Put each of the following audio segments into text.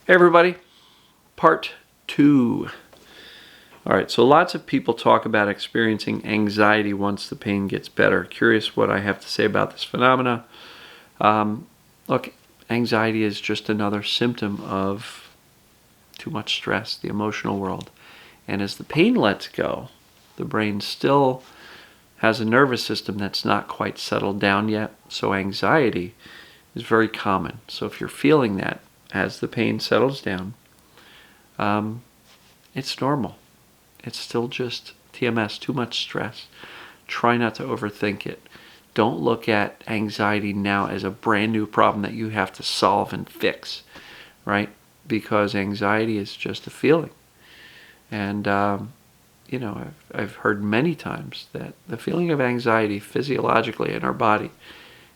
Hey everybody, part 2. All right, so lots of people talk about experiencing anxiety once the pain gets better. Curious what I have to say about this phenomena. Look, anxiety is just another symptom of too much stress, the emotional world. And as the pain lets go, the brain still has a nervous system that's not quite settled down yet. So anxiety is very common. So if you're feeling that as the pain settles down, it's normal. It's still just TMS, too much stress. Try not to overthink it. Don't look at anxiety now as a brand new problem that you have to solve and fix, right? Because anxiety is just a feeling. And, I've heard many times that the feeling of anxiety physiologically in our body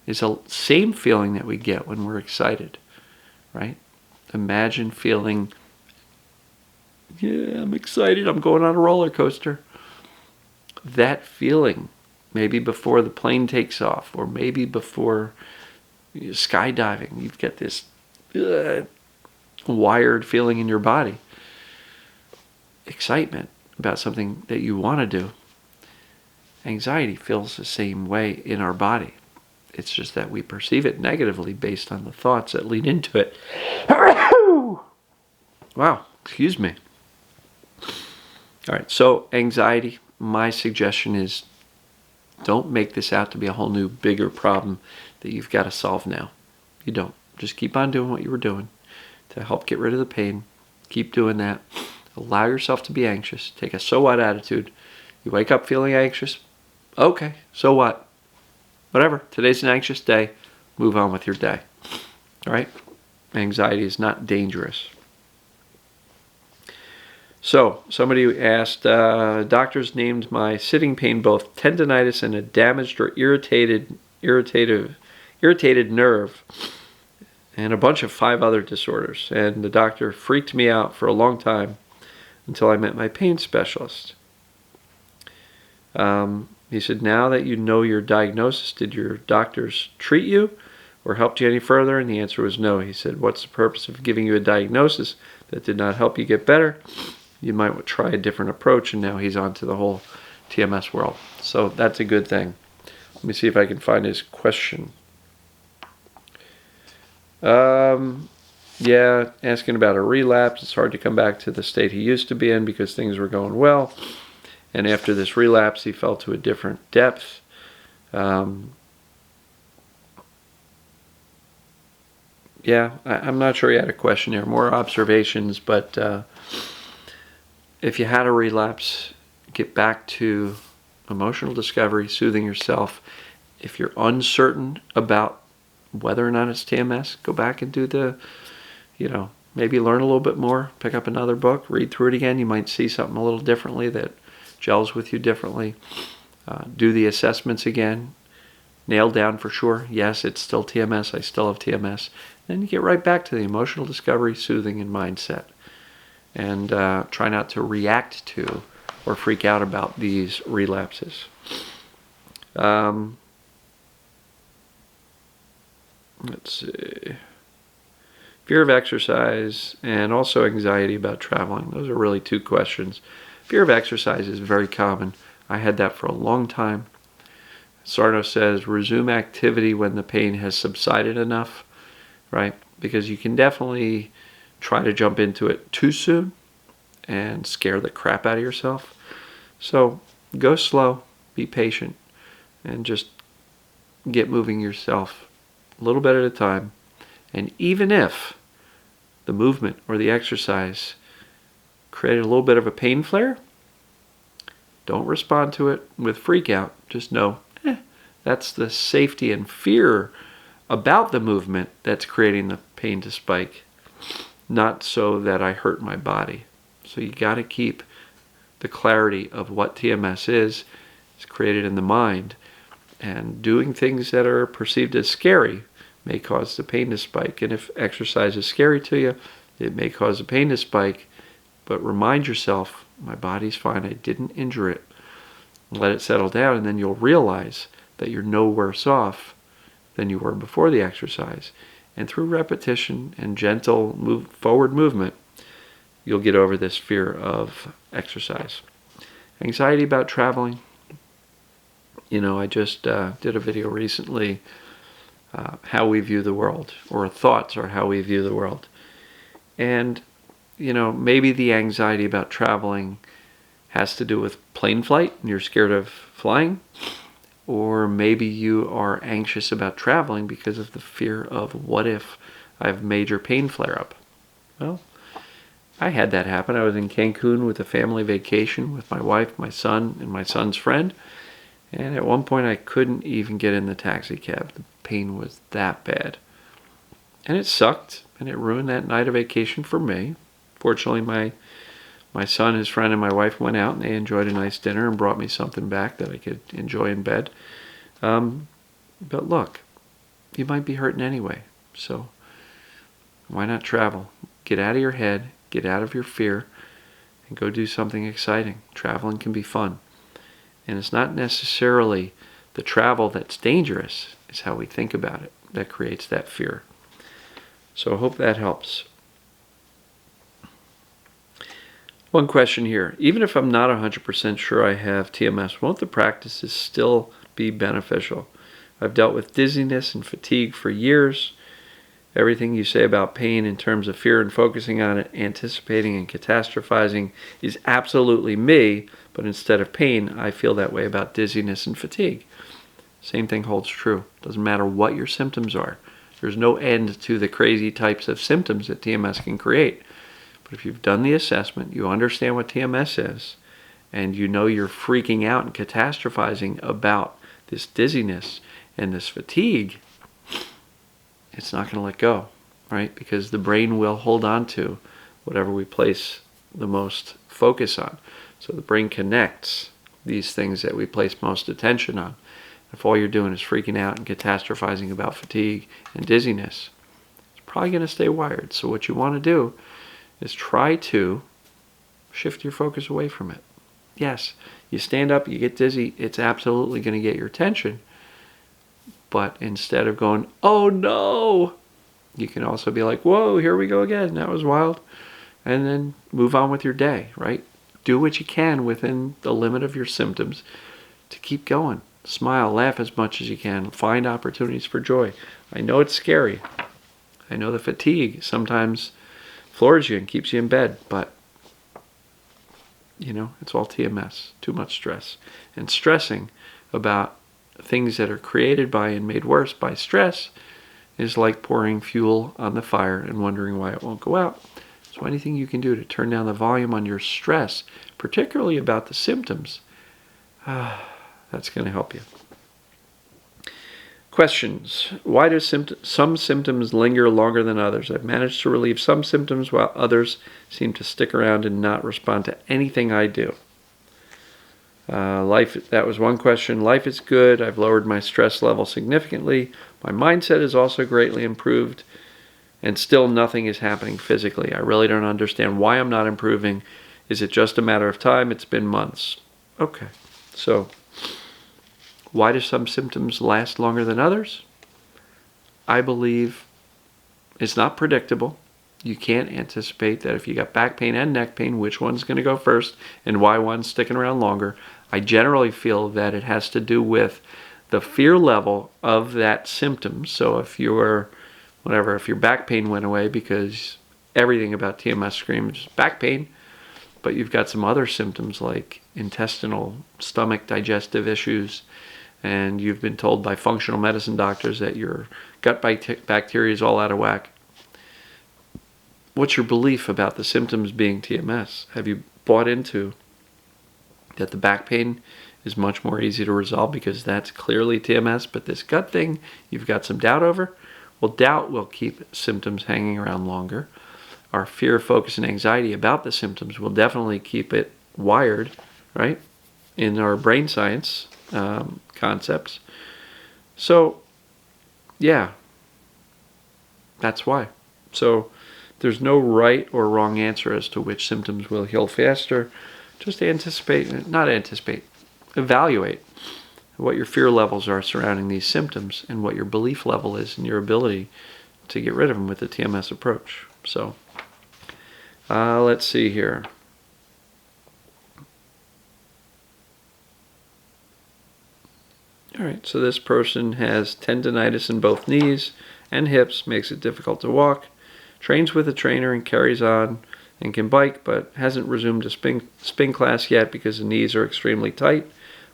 is the same feeling that we get when we're excited, right? Imagine feeling, I'm excited, I'm going on a roller coaster. That feeling, maybe before the plane takes off, or maybe before skydiving, you've got this wired feeling in your body. Excitement about something that you want to do. Anxiety feels the same way in our body. It's just that we perceive it negatively based on the thoughts that lead into it. Wow, excuse me. All right, so anxiety, my suggestion is don't make this out to be a whole new, bigger problem that you've got to solve now. You don't. Just keep on doing what you were doing to help get rid of the pain. Keep doing that. Allow yourself to be anxious. Take a so what attitude. You wake up feeling anxious. Okay, so what? Whatever. Today's an anxious day. Move on with your day. All right? Anxiety is not dangerous. So, somebody asked, doctors named my sitting pain both tendonitis and a damaged or irritated nerve, and a bunch of 5 other disorders. And the doctor freaked me out for a long time until I met my pain specialist. He said, now that you know your diagnosis, did your doctors treat you or helped you any further? And the answer was no. He said, what's the purpose of giving you a diagnosis that did not help you get better? You might try a different approach. And now he's on to the whole TMS world. So that's a good thing. Let me see if I can find his question. Yeah, asking about a relapse. It's hard to come back to the state he used to be in because things were going well. And after this relapse, he fell to a different depth. Yeah, I'm not sure he had a question there. More observations, but if you had a relapse, get back to emotional discovery, soothing yourself. If you're uncertain about whether or not it's TMS, go back and do the, maybe learn a little bit more, pick up another book, read through it again. You might see something a little differently that gels with you differently. Do the assessments again. Nail down for sure, yes, it's still TMS, I still have TMS. Then you get right back to the emotional discovery, soothing, and mindset. And try not to react to or freak out about these relapses. Let's see. Fear of exercise and also anxiety about traveling. Those are really 2 questions. Fear of exercise is very common. I had that for a long time. Sarno says resume activity when the pain has subsided enough, right? Because you can definitely try to jump into it too soon and scare the crap out of yourself. So go slow, be patient, and just get moving yourself a little bit at a time. And even if the movement or the exercise created a little bit of a pain flare, don't respond to it with freak out. Just know, that's the safety and fear about the movement that's creating the pain to spike, not so that I hurt my body. So you got to keep the clarity of what TMS is. It's created in the mind, and doing things that are perceived as scary may cause the pain to spike. And if exercise is scary to you, it may cause the pain to spike. But remind yourself, my body's fine, I didn't injure it. Let it settle down, and then you'll realize that you're no worse off than you were before the exercise. And through repetition and gentle forward movement, you'll get over this fear of exercise. Anxiety about traveling. I just did a video recently, how we view the world, or thoughts are how we view the world. And, maybe the anxiety about traveling has to do with plane flight and you're scared of flying. Or maybe you are anxious about traveling because of the fear of what if I have major pain flare-up. Well, I had that happen. I was in Cancun with a family vacation with my wife, my son, and my son's friend. And at one point I couldn't even get in the taxi cab. The pain was that bad. And it sucked, and it ruined that night of vacation for me. Fortunately, my son, his friend, and my wife went out, and they enjoyed a nice dinner and brought me something back that I could enjoy in bed. But look, you might be hurting anyway. So why not travel? Get out of your head, get out of your fear, and go do something exciting. Traveling can be fun. And it's not necessarily the travel that's dangerous. It's how we think about it that creates that fear. So I hope that helps. One question here. Even if I'm not 100% sure I have TMS, won't the practices still be beneficial? I've dealt with dizziness and fatigue for years. Everything you say about pain in terms of fear and focusing on it, anticipating and catastrophizing is absolutely me, but instead of pain, I feel that way about dizziness and fatigue. Same thing holds true. Doesn't matter what your symptoms are. There's no end to the crazy types of symptoms that TMS can create. But if you've done the assessment, you understand what TMS is, and you know you're freaking out and catastrophizing about this dizziness and this fatigue, it's not going to let go, right? Because the brain will hold on to whatever we place the most focus on. So the brain connects these things that we place most attention on. If all you're doing is freaking out and catastrophizing about fatigue and dizziness, it's probably going to stay wired. So what you want to do is try to shift your focus away from it. Yes, you stand up, you get dizzy, it's absolutely going to get your attention. But instead of going, oh no, you can also be like, whoa, here we go again, that was wild. And then move on with your day, right? Do what you can within the limit of your symptoms to keep going. Smile, laugh as much as you can, find opportunities for joy. I know it's scary. I know the fatigue sometimes floors you and keeps you in bed, but it's all TMS, too much stress. And stressing about things that are created by and made worse by stress is like pouring fuel on the fire and wondering why it won't go out. So anything you can do to turn down the volume on your stress, particularly about the symptoms, that's going to help you. Questions. Why do some symptoms linger longer than others? I've managed to relieve some symptoms while others seem to stick around and not respond to anything I do. Life, that was one question. Life is good. I've lowered my stress level significantly. My mindset is also greatly improved, and still nothing is happening physically. I really don't understand why I'm not improving. Is it just a matter of time? It's been months. Okay, so why do some symptoms last longer than others? I believe it's not predictable. You can't anticipate that if you got back pain and neck pain, which one's going to go first and why one's sticking around longer. I generally feel that it has to do with the fear level of that symptom. So if your back pain went away because everything about TMS screams back pain, but you've got some other symptoms like intestinal, stomach, digestive issues, and you've been told by functional medicine doctors that your gut bacteria is all out of whack. What's your belief about the symptoms being TMS? Have you bought into that the back pain is much more easy to resolve because that's clearly TMS, but this gut thing you've got some doubt over? Well, doubt will keep symptoms hanging around longer. Our fear, focus, and anxiety about the symptoms will definitely keep it wired, right, in our brain science concepts. So, yeah, that's why. So there's no right or wrong answer as to which symptoms will heal faster. Just evaluate what your fear levels are surrounding these symptoms and what your belief level is in your ability to get rid of them with the TMS approach. So let's see here. All right, so this person has tendonitis in both knees and hips, makes it difficult to walk, trains with a trainer and carries on and can bike, but hasn't resumed a spin class yet because the knees are extremely tight.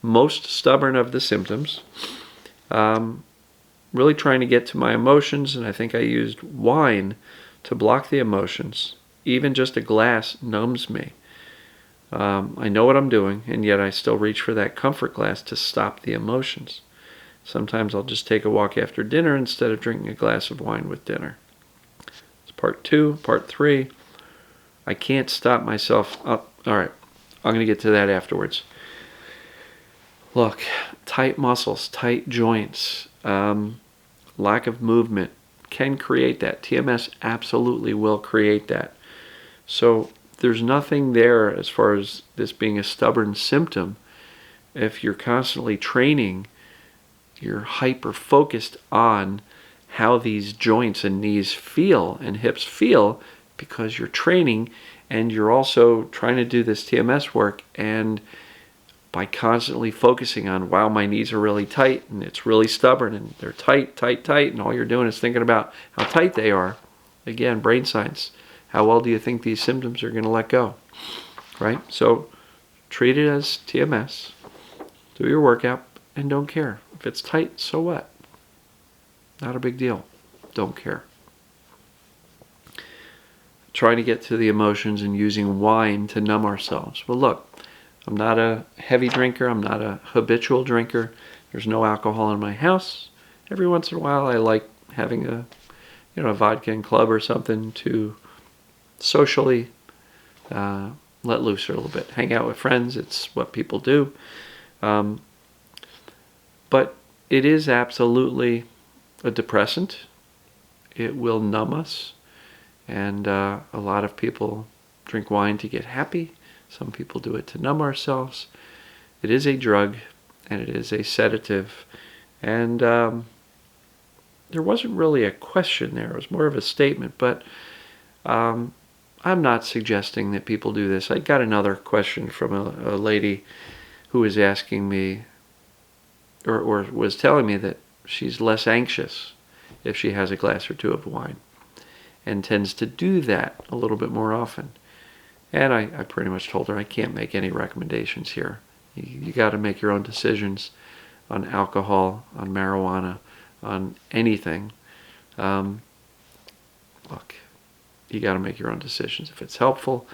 Most stubborn of the symptoms. Really trying to get to my emotions, and I think I used wine to block the emotions. Even just a glass numbs me. I know what I'm doing, and yet I still reach for that comfort glass to stop the emotions. Sometimes I'll just take a walk after dinner instead of drinking a glass of wine with dinner. It's part 2. Part 3, I can't stop myself. All right, I'm going to get to that afterwards. Look, tight muscles, tight joints, lack of movement can create that. TMS absolutely will create that. So there's nothing there as far as this being a stubborn symptom. If you're constantly training, you're hyper-focused on how these joints and knees feel and hips feel because you're training, and you're also trying to do this TMS work, and by constantly focusing on, wow, my knees are really tight and it's really stubborn and they're tight, tight, tight, and all you're doing is thinking about how tight they are. Again, brain science. How well do you think these symptoms are going to let go? Right? So treat it as TMS. Do your workout and don't care. If it's tight, so what? Not a big deal. Don't care. Trying to get to the emotions and using wine to numb ourselves. Well, look, I'm not a heavy drinker. I'm not a habitual drinker. There's no alcohol in my house. Every once in a while, I like having a vodka and club or something to socially let loose a little bit. Hang out with friends. It's what people do. But it is absolutely a depressant. It will numb us. And a lot of people drink wine to get happy. Some people do it to numb ourselves. It is a drug, and it is a sedative. And there wasn't really a question there. It was more of a statement. But I'm not suggesting that people do this. I got another question from a lady who was asking me, or was telling me that she's less anxious if she has a glass or two of wine, and tends to do that a little bit more often. And I pretty much told her I can't make any recommendations here. You got to make your own decisions on alcohol, on marijuana, on anything. Look, you got to make your own decisions. If it's helpful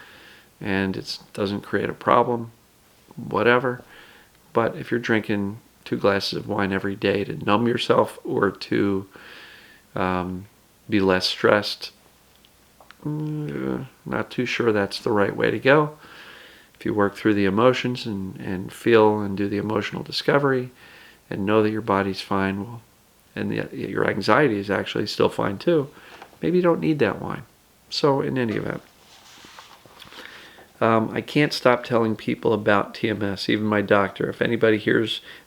and it doesn't create a problem, whatever. But if you're drinking 2 glasses of wine every day to numb yourself or to be less stressed, not too sure that's the right way to go. If you work through the emotions and feel and do the emotional discovery and know that your body's fine, well, and your anxiety is actually still fine too, maybe you don't need that wine. So in any event, I can't stop telling people about TMS, even my doctor. If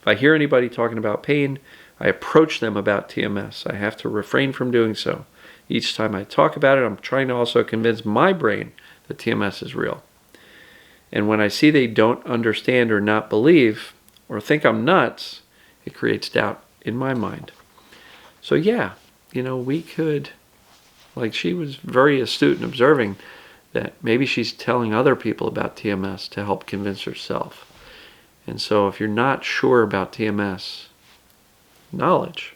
I hear anybody talking about pain, I approach them about TMS. I have to refrain from doing so. Each time I talk about it, I'm trying to also convince my brain that TMS is real. And when I see they don't understand or not believe or think I'm nuts, it creates doubt in my mind. So yeah, we could, like she was very astute in observing that maybe she's telling other people about TMS to help convince herself. And so if you're not sure about TMS knowledge,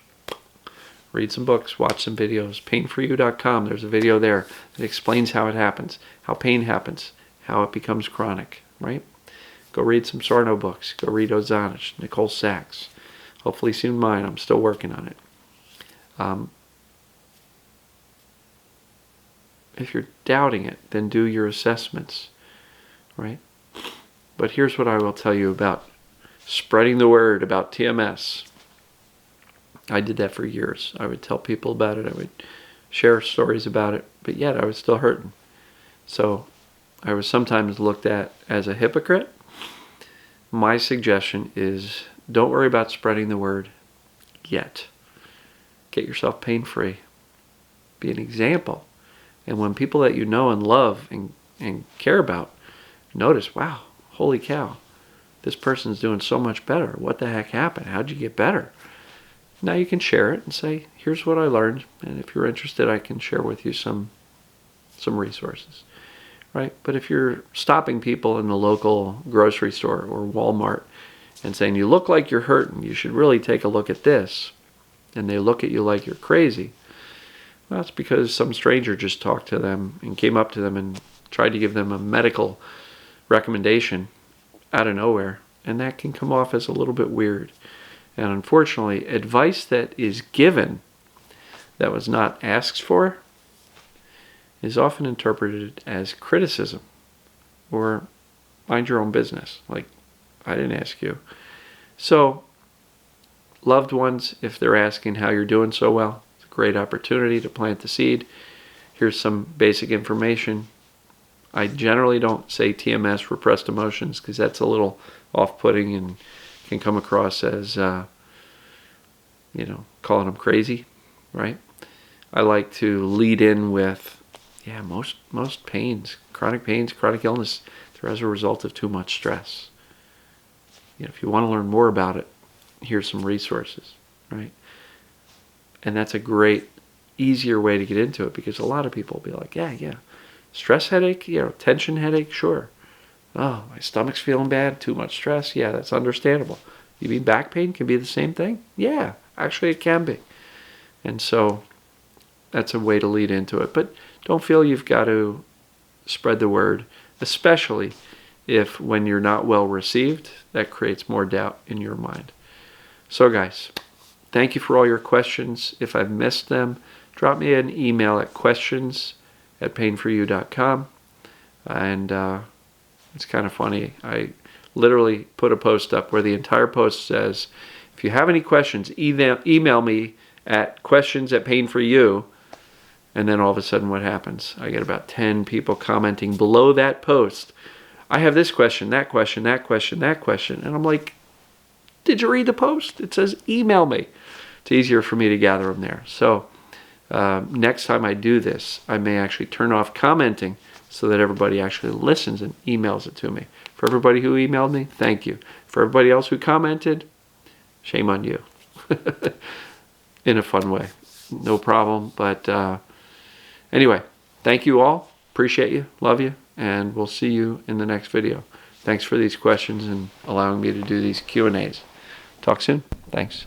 read some books, watch some videos. Painforyou.com, there's a video there that explains how it happens, how pain happens, how it becomes chronic, right? Go read some Sarno books. Go read Ozanich, Nicole Sachs. Hopefully soon mine. I'm still working on it. If you're doubting it, then do your assessments, right? But here's what I will tell you about spreading the word about TMS. I did that for years. I would tell people about it. I would share stories about it, but yet I was still hurting. So I was sometimes looked at as a hypocrite. My suggestion is don't worry about spreading the word yet. Get yourself pain-free. Be an example. And when people that you know and love and care about notice, wow, holy cow, this person's doing so much better. What the heck happened? How'd you get better? Now you can share it and say, here's what I learned. And if you're interested, I can share with you some resources. Right? But if you're stopping people in the local grocery store or Walmart and saying, you look like you're hurting, you should really take a look at this, and they look at you like you're crazy, well, that's because some stranger just talked to them and came up to them and tried to give them a medical recommendation out of nowhere, and that can come off as a little bit weird. And unfortunately, advice that is given that was not asked for is often interpreted as criticism or mind your own business. Like, I didn't ask you. So, loved ones, if they're asking how you're doing so well, it's a great opportunity to plant the seed. Here's some basic information. I generally don't say TMS, repressed emotions, because that's a little off-putting and can come across as, calling them crazy, right? I like to lead in with, most pains, chronic illness, they're as a result of too much stress. If you want to learn more about it, here's some resources, right? And that's a great, easier way to get into it, because a lot of people will be like, yeah, stress headache, tension headache, sure. Oh, my stomach's feeling bad, too much stress, yeah, that's understandable. You mean back pain can be the same thing? Yeah, actually it can be. And so that's a way to lead into it. But don't feel you've got to spread the word, especially if when you're not well received, that creates more doubt in your mind. So guys, thank you for all your questions. If I've missed them, drop me an email at questions@painforyou.com. And it's kind of funny. I literally put a post up where the entire post says, if you have any questions, email me at questions@painforyou. And then all of a sudden what happens? I get about 10 people commenting below that post. I have this question, that question, that question, that question. And I'm like, did you read the post? It says email me. It's easier for me to gather them there. So next time I do this, I may actually turn off commenting so that everybody actually listens and emails it to me. For everybody who emailed me, thank you. For everybody else who commented, shame on you. In a fun way. No problem. But anyway, thank you all. Appreciate you. Love you. And we'll see you in the next video. Thanks for these questions and allowing me to do these Q&As. Talk soon. Thanks.